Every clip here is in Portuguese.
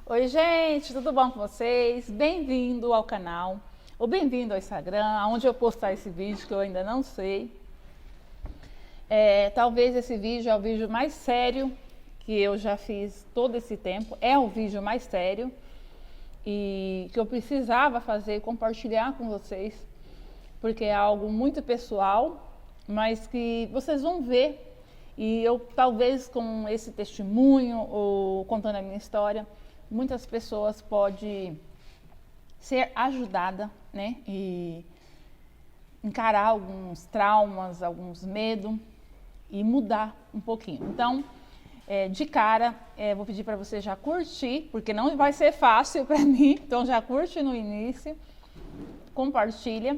Oi, gente, tudo bom com vocês? Bem-vindo ao canal, ou bem-vindo ao Instagram, onde eu postar esse vídeo que eu ainda não sei. Talvez esse vídeo é o vídeo mais sério que eu já fiz todo esse tempo. É o vídeo mais sério e que eu precisava fazer e compartilhar com vocês, porque é algo muito pessoal, mas que vocês vão ver. E eu, talvez com esse testemunho ou contando a minha história, muitas pessoas podem ser ajudadas, né? E encarar alguns traumas, alguns medos e mudar um pouquinho. Então, de cara, vou pedir para você já curtir, porque não vai ser fácil para mim. Então, já curte no início, compartilha.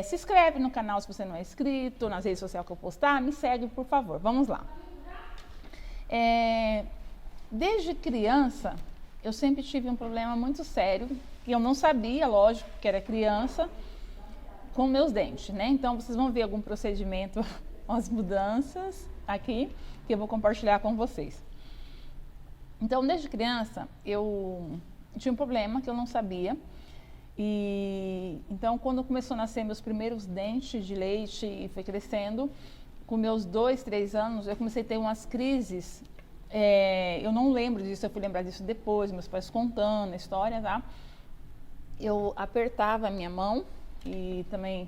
Se inscreve no canal se você não é inscrito, nas redes sociais que eu postar, me segue, por favor. Vamos lá. Desde criança, eu sempre tive um problema muito sério, que eu não sabia, lógico, que era criança, com meus dentes, né? Então, vocês vão ver algum procedimento, as mudanças aqui, que eu vou compartilhar com vocês. Então, desde criança, eu tinha um problema que eu não sabia. E então, quando começou a nascer meus primeiros dentes de leite e foi crescendo, com meus 2, 3 anos, eu comecei a ter umas crises. Eu não lembro disso, eu fui lembrar disso depois, meus pais contando a história, tá? Eu apertava a minha mão e também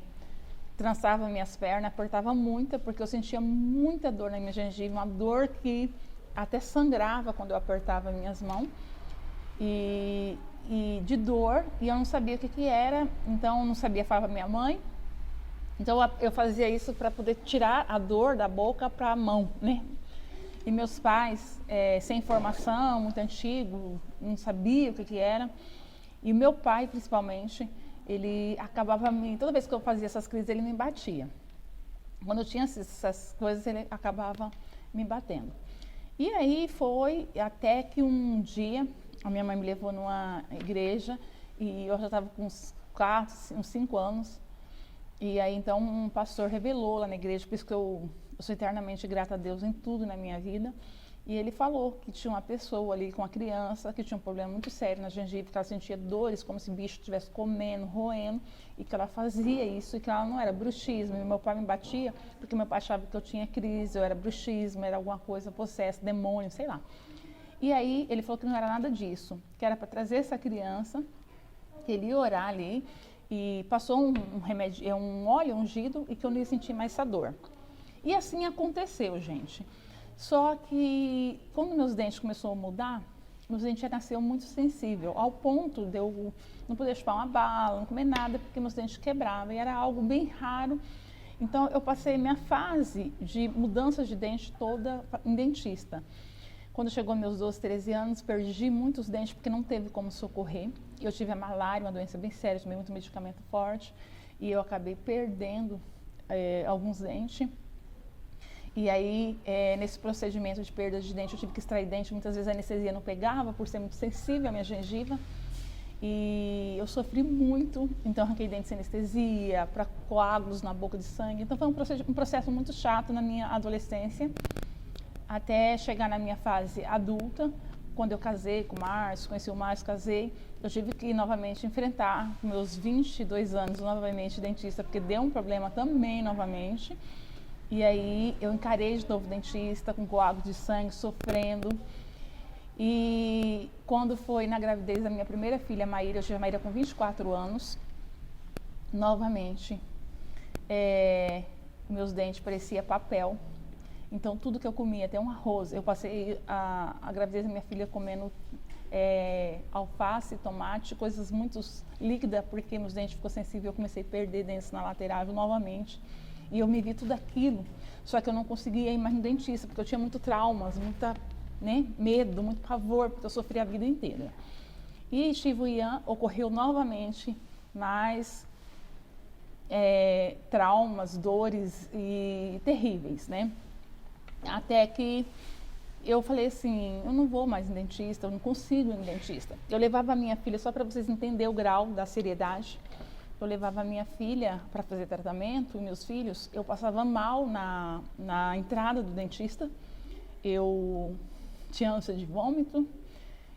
trançava minhas pernas, apertava muito, porque eu sentia muita dor na minha gengiva, uma dor que até sangrava quando eu apertava minhas mãos. E de dor, e eu não sabia o que era, então eu não sabia falar para minha mãe. Então eu fazia isso para poder tirar a dor da boca para a mão, né? E meus pais, sem informação, muito antigo, não sabia o que era. E o meu pai, principalmente, ele acabava toda vez que eu fazia essas crises, ele me batia. Quando eu tinha essas coisas, ele acabava me batendo. E aí foi até que um dia a minha mãe me levou numa igreja e eu já estava com uns 5 anos. E aí então um pastor revelou lá na igreja, por isso que eu sou eternamente grata a Deus em tudo na minha vida. E ele falou que tinha uma pessoa ali com uma criança que tinha um problema muito sério na gengiva, que ela sentia dores como se o bicho estivesse comendo, roendo, e que ela fazia isso e que ela não era bruxismo. E meu pai me batia porque meu pai achava que eu tinha crise, eu era bruxismo, era alguma coisa possessa, demônio, sei lá. E aí ele falou que não era nada disso, que era para trazer essa criança, que ele ia orar ali, e passou um remédio, um óleo ungido, e que eu não ia sentir mais essa dor. E assim aconteceu, gente. Só que quando meus dentes começaram a mudar, meus dentes já nasceram muito sensível, ao ponto de eu não poder chupar uma bala, não comer nada, porque meus dentes quebravam, e era algo bem raro. Então eu passei minha fase de mudança de dente toda em dentista. Quando chegou meus 12, 13 anos, perdi muitos dentes porque não teve como socorrer. Eu tive a malária, uma doença bem séria, tomei muito medicamento forte e eu acabei perdendo alguns dentes. E aí, nesse procedimento de perda de dente, eu tive que extrair dente. Muitas vezes a anestesia não pegava por ser muito sensível à minha gengiva. E eu sofri muito, então arranquei dente sem anestesia, para coágulos na boca de sangue. Então foi um processo muito chato na minha adolescência. Até chegar na minha fase adulta, quando eu casei com o Márcio, conheci o Márcio, casei, eu tive que novamente enfrentar, com meus 22 anos, novamente dentista, porque deu um problema também novamente. E aí eu encarei de novo dentista, com coágulo de sangue, sofrendo. E quando foi na gravidez da minha primeira filha, Maíra, eu tive a Maíra com 24 anos, novamente, meus dentes pareciam papel. Então, tudo que eu comia, até um arroz, eu passei a gravidez da minha filha comendo alface, tomate, coisas muito líquidas, porque meus dentes ficou sensíveis, eu comecei a perder dentes na lateral novamente. E eu me vi tudo aquilo, só que eu não conseguia ir mais no dentista, porque eu tinha muito traumas, muita medo, muito pavor, porque eu sofri a vida inteira. E Shivu-Yan ocorreu novamente, mais traumas, dores e terríveis, né? Até que eu falei assim, eu não vou mais em dentista, eu não consigo ir em dentista. Eu levava a minha filha, só para vocês entenderem o grau da seriedade, eu levava a minha filha para fazer tratamento, e meus filhos, eu passava mal na entrada do dentista, eu tinha ânsia de vômito,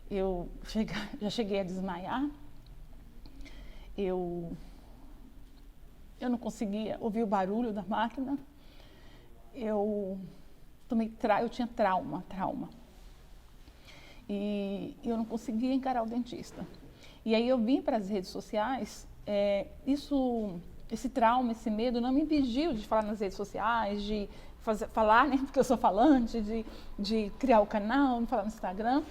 já cheguei a desmaiar, eu não conseguia ouvir o barulho da máquina, eu tinha trauma. E eu não conseguia encarar o dentista. E aí eu vim para as redes sociais, esse trauma, esse medo não me impediu de falar nas redes sociais, de falar, né, porque eu sou falante, de criar o canal, falar no Instagram.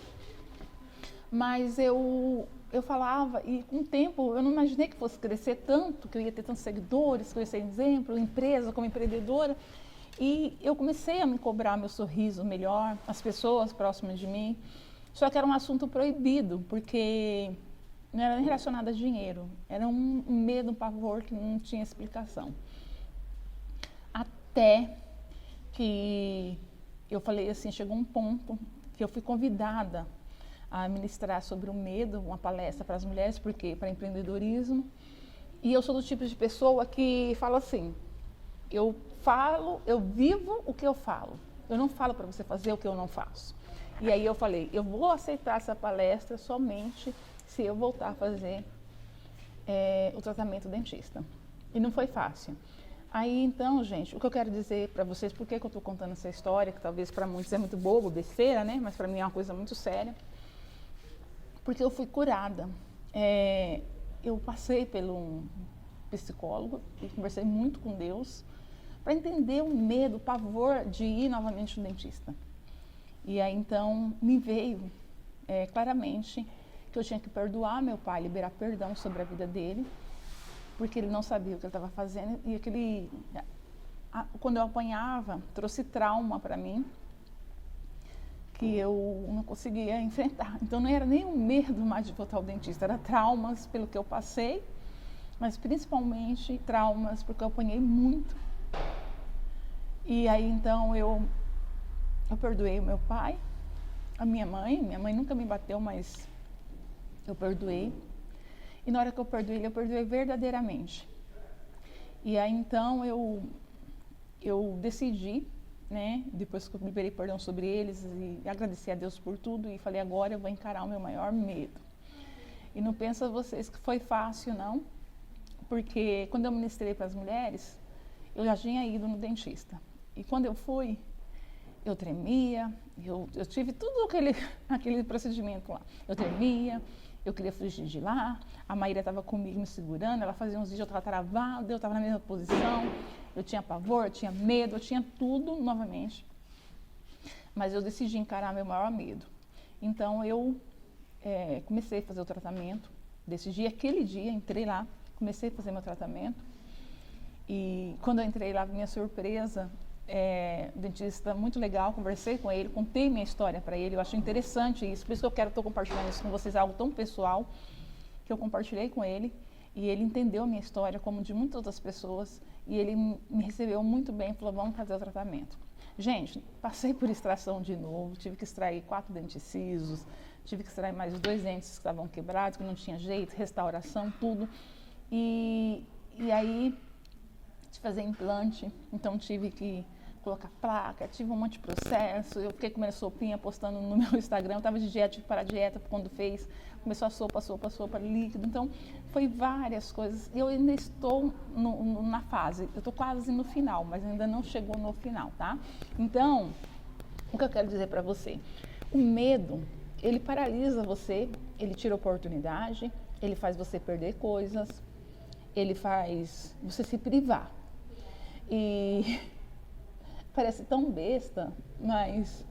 Mas eu falava, e com o tempo eu não imaginei que fosse crescer tanto, que eu ia ter tantos seguidores, que eu ia ser exemplo, empresa como empreendedora. E eu comecei a me cobrar meu sorriso melhor, as pessoas próximas de mim. Só que era um assunto proibido, porque não era nem relacionado a dinheiro. Era um medo, um pavor que não tinha explicação. Até que eu falei assim, chegou um ponto que eu fui convidada a ministrar sobre o medo, uma palestra para as mulheres, porque para empreendedorismo. E eu sou do tipo de pessoa que fala assim, eu vivo o que eu falo. Eu não falo para você fazer o que eu não faço. E aí eu falei, eu vou aceitar essa palestra somente se eu voltar a fazer o tratamento dentista. E não foi fácil. Aí então, gente, o que eu quero dizer para vocês, por que eu estou contando essa história, que talvez para muitos é muito bobo, besteira, né? Mas para mim é uma coisa muito séria. Porque eu fui curada. Eu passei pelo um psicólogo e conversei muito com Deus para entender o medo, o pavor de ir novamente no dentista. E aí então me veio claramente que eu tinha que perdoar meu pai, liberar perdão sobre a vida dele, porque ele não sabia o que ele estava fazendo e quando eu apanhava, trouxe trauma para mim que eu não conseguia enfrentar. Então não era nem o medo mais de voltar ao dentista, era traumas pelo que eu passei, mas principalmente traumas porque eu apanhei muito. E aí então eu perdoei o meu pai, a minha mãe nunca me bateu, mas eu perdoei. E na hora que eu perdoei verdadeiramente. E aí então eu decidi, né, depois que eu liberei perdão sobre eles e agradeci a Deus por tudo e falei, agora eu vou encarar o meu maior medo. E não pensa vocês que foi fácil, não, porque quando eu ministrei para as mulheres, eu já tinha ido no dentista. E quando eu fui, eu tremia, eu tive tudo aquele procedimento lá. Eu tremia, eu queria fugir de lá, a Maíra estava comigo me segurando, ela fazia uns vídeos, eu estava travada, eu estava na mesma posição, eu tinha pavor, eu tinha medo, eu tinha tudo novamente. Mas eu decidi encarar meu maior medo. Então eu comecei a fazer o tratamento, decidi aquele dia, entrei lá, comecei a fazer meu tratamento. E quando eu entrei lá, minha surpresa, dentista muito legal, conversei com ele, contei minha história para ele, eu achei interessante isso, por isso que eu estou compartilhando isso com vocês, algo tão pessoal, que eu compartilhei com ele, e ele entendeu a minha história, como de muitas outras pessoas, e ele me recebeu muito bem, falou, vamos fazer o tratamento. Gente, passei por extração de novo, tive que extrair 4 dentes cisos, tive que extrair mais 2 dentes que estavam quebrados, que não tinha jeito, restauração, tudo, e aí de fazer implante, então tive que colocar placa, tive um monte de processo, eu fiquei comendo sopinha, postando no meu Instagram, eu estava de dieta, tive que parar a dieta quando fez, começou a sopa líquido, então foi várias coisas, e eu ainda estou na fase, eu estou quase no final, mas ainda não chegou no final, tá? Então, o que eu quero dizer para você, o medo, ele paralisa você, ele tira oportunidade, ele faz você perder coisas, ele faz você se privar. E parece tão besta, mas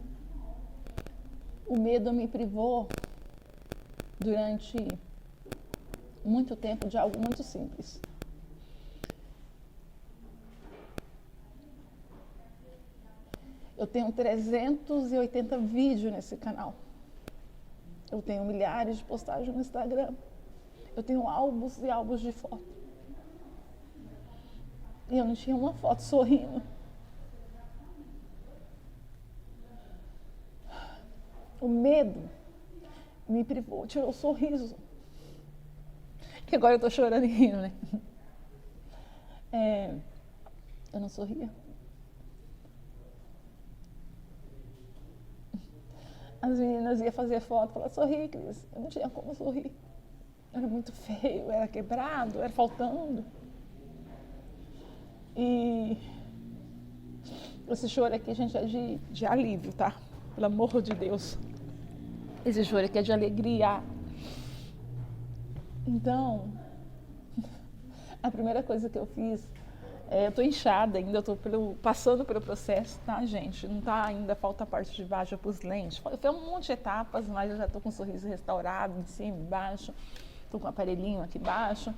o medo me privou durante muito tempo de algo muito simples. Eu tenho 380 vídeos nesse canal. Eu tenho milhares de postagens no Instagram. Eu tenho álbuns e álbuns de foto. E eu não tinha uma foto sorrindo. O medo me privou, tirou o sorriso. Que agora eu tô chorando e rindo, né? Eu não sorria. as meninas iam fazer foto, falavam, sorri, Cris. Eu não tinha como sorrir. Era muito feio, era quebrado, era faltando. E esse choro aqui, gente, é de alívio, tá? Pelo amor de Deus. Esse choro aqui é de alegria. Então, a primeira coisa que eu fiz, eu tô inchada ainda, eu tô passando pelo processo, tá, gente? Não tá ainda, falta a parte de baixo para os lentes. Foi um monte de etapas, mas eu já tô com o sorriso restaurado, em cima, embaixo. Tô com um aparelhinho aqui embaixo.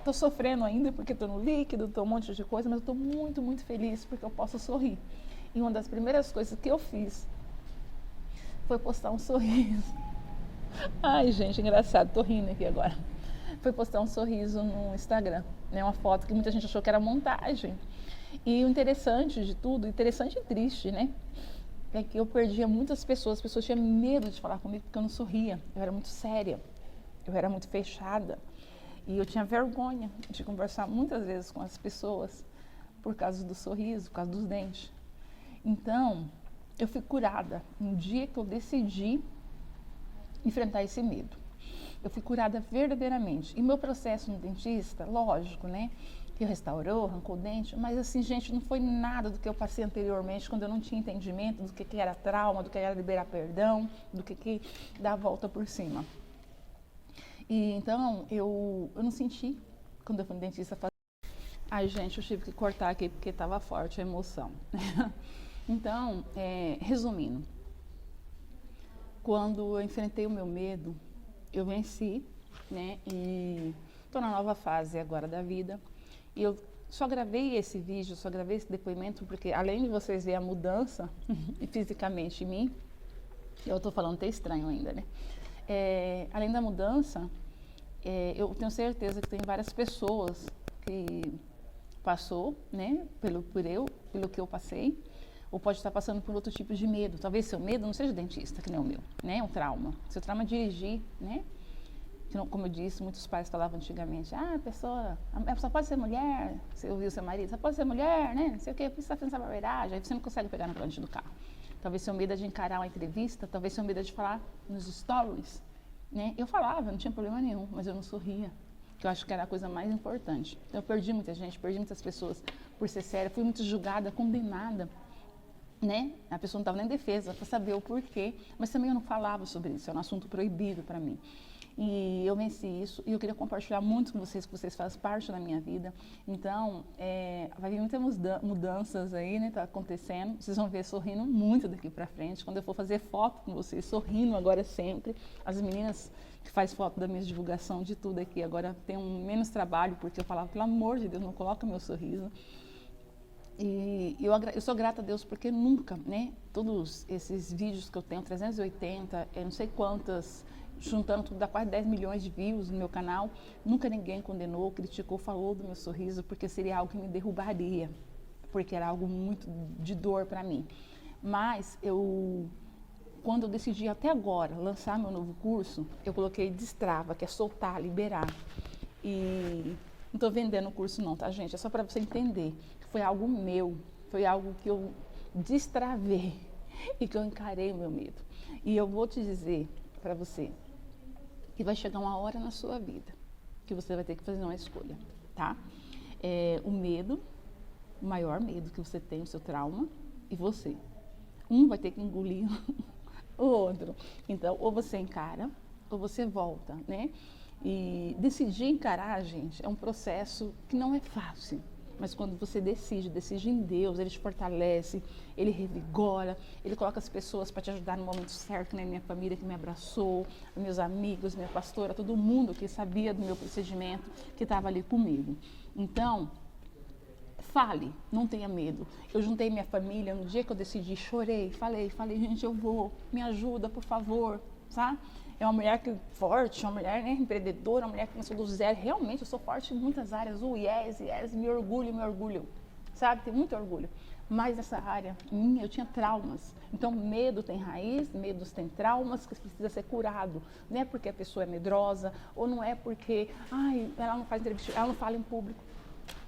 Tô sofrendo ainda porque tô no líquido, tô um monte de coisa, mas eu tô muito, muito feliz porque eu posso sorrir. E uma das primeiras coisas que eu fiz foi postar um sorriso. Ai, gente, engraçado, tô rindo aqui agora. Foi postar um sorriso no Instagram, né? Uma foto que muita gente achou que era montagem. E o interessante de tudo, interessante e triste, né? É que eu perdia muitas pessoas, as pessoas tinham medo de falar comigo porque eu não sorria. Eu era muito séria, eu era muito fechada. E eu tinha vergonha de conversar muitas vezes com as pessoas por causa do sorriso, por causa dos dentes. Então, eu fui curada no dia que eu decidi enfrentar esse medo. Eu fui curada verdadeiramente. E meu processo no dentista, lógico, né? Que restaurou, arrancou o dente, mas assim, gente, não foi nada do que eu passei anteriormente, quando eu não tinha entendimento do que era trauma, do que era liberar perdão, do que dar a volta por cima. E então, eu não senti, quando eu fui no dentista, ai, gente, eu tive que cortar aqui porque estava forte a emoção. Então, resumindo, quando eu enfrentei o meu medo, eu venci, né? E estou na nova fase agora da vida. E eu só gravei esse vídeo, só gravei esse depoimento, porque além de vocês verem a mudança fisicamente em mim, eu estou falando até estranho ainda, né? Além da mudança, eu tenho certeza que tem várias pessoas que passou, né? Pelo que eu passei, ou pode estar passando por outro tipo de medo. Talvez seu medo não seja dentista, que nem o meu, né? Um trauma. Seu trauma é dirigir, né? Como eu disse, muitos pais falavam antigamente, a pessoa pode ser mulher, você ouviu seu marido, só pode ser mulher, né? Não sei o quê, você está fazendo essa barbeiragem, aí você não consegue pegar na frente do carro. Talvez seu medo é de encarar uma entrevista, talvez seu medo é de falar nos stories, né? Eu falava, não tinha problema nenhum, mas eu não sorria, que eu acho que era a coisa mais importante. Eu perdi muita gente, perdi muitas pessoas por ser séria, fui muito julgada, condenada, né? A pessoa não estava nem em defesa para saber o porquê, mas também eu não falava sobre isso, era um assunto proibido para mim. E eu venci isso e eu queria compartilhar muito com vocês, que vocês fazem parte da minha vida. Então, vai vir muitas mudanças aí, né? Tá acontecendo. Vocês vão ver sorrindo muito daqui para frente. Quando eu for fazer foto com vocês, sorrindo agora sempre. As meninas que fazem foto da minha divulgação de tudo aqui agora tem menos trabalho, porque eu falava, pelo amor de Deus, não coloca meu sorriso. E eu sou grata a Deus porque nunca, né? Todos esses vídeos que eu tenho, 380, eu não sei quantas, juntando tudo, dá quase 10 milhões de views no meu canal, nunca ninguém condenou, criticou, falou do meu sorriso, porque seria algo que me derrubaria, porque era algo muito de dor para mim. Mas quando eu decidi até agora lançar meu novo curso, eu coloquei destrava, que é soltar, liberar. E não estou vendendo o curso não, tá, gente? É só para você entender que foi algo meu, foi algo que eu destravei e que eu encarei o meu medo. E eu vou te dizer para você que vai chegar uma hora na sua vida que você vai ter que fazer uma escolha, tá? O medo, o maior medo que você tem, o seu trauma, e você. Um vai ter que engolir o outro. Então, ou você encara, ou você volta, né? E decidir encarar, gente, é um processo que não é fácil. Mas quando você decide em Deus, Ele te fortalece, Ele revigora, Ele coloca as pessoas para te ajudar no momento certo, né? Minha família que me abraçou, meus amigos, minha pastora, todo mundo que sabia do meu procedimento, que estava ali comigo. Então, fale, não tenha medo. Eu juntei minha família, no dia que eu decidi, chorei, falei, gente, eu vou, me ajuda, por favor, sabe? É uma mulher forte, uma mulher, né, empreendedora, uma mulher que começou do zero. Realmente, eu sou forte em muitas áreas. Yes, me orgulho. Sabe? Tenho muito orgulho. Mas nessa área minha, eu tinha traumas. Então, medo tem raiz, medos tem traumas que precisa ser curado. Não é porque a pessoa é medrosa, ou não é porque, ela não faz entrevista, ela não fala em público.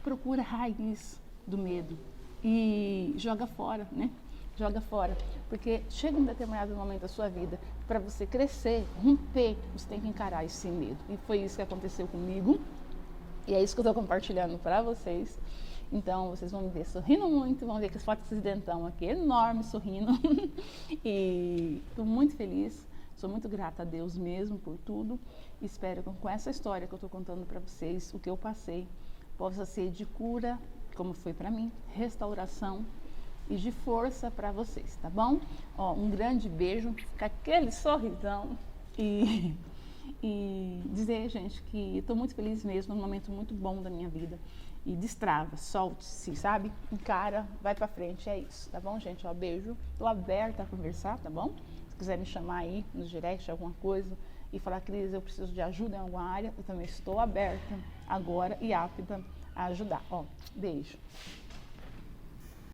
Procura a raiz do medo e joga fora, né? joga fora. Porque chega um determinado momento da sua vida, para você crescer, romper, você tem que encarar esse medo. E foi isso que aconteceu comigo. E é isso que eu estou compartilhando para vocês. Então, vocês vão me ver sorrindo muito, vão ver que as fotos desse dentão aqui enorme, sorrindo. E estou muito feliz, sou muito grata a Deus mesmo por tudo. Espero que com essa história que eu estou contando para vocês, o que eu passei, possa ser de cura, como foi para mim, restauração e de força para vocês, tá bom? Ó, um grande beijo, com aquele sorrisão e dizer, gente, que estou muito feliz mesmo, é um momento muito bom da minha vida. E destrava, solte-se, sabe? Encara, vai pra frente, é isso, tá bom, gente? Ó, beijo. Tô aberta a conversar, tá bom? Se quiser me chamar aí no direct, alguma coisa, e falar, Cris, eu preciso de ajuda em alguma área, eu também estou aberta agora e apta a ajudar. Ó, beijo.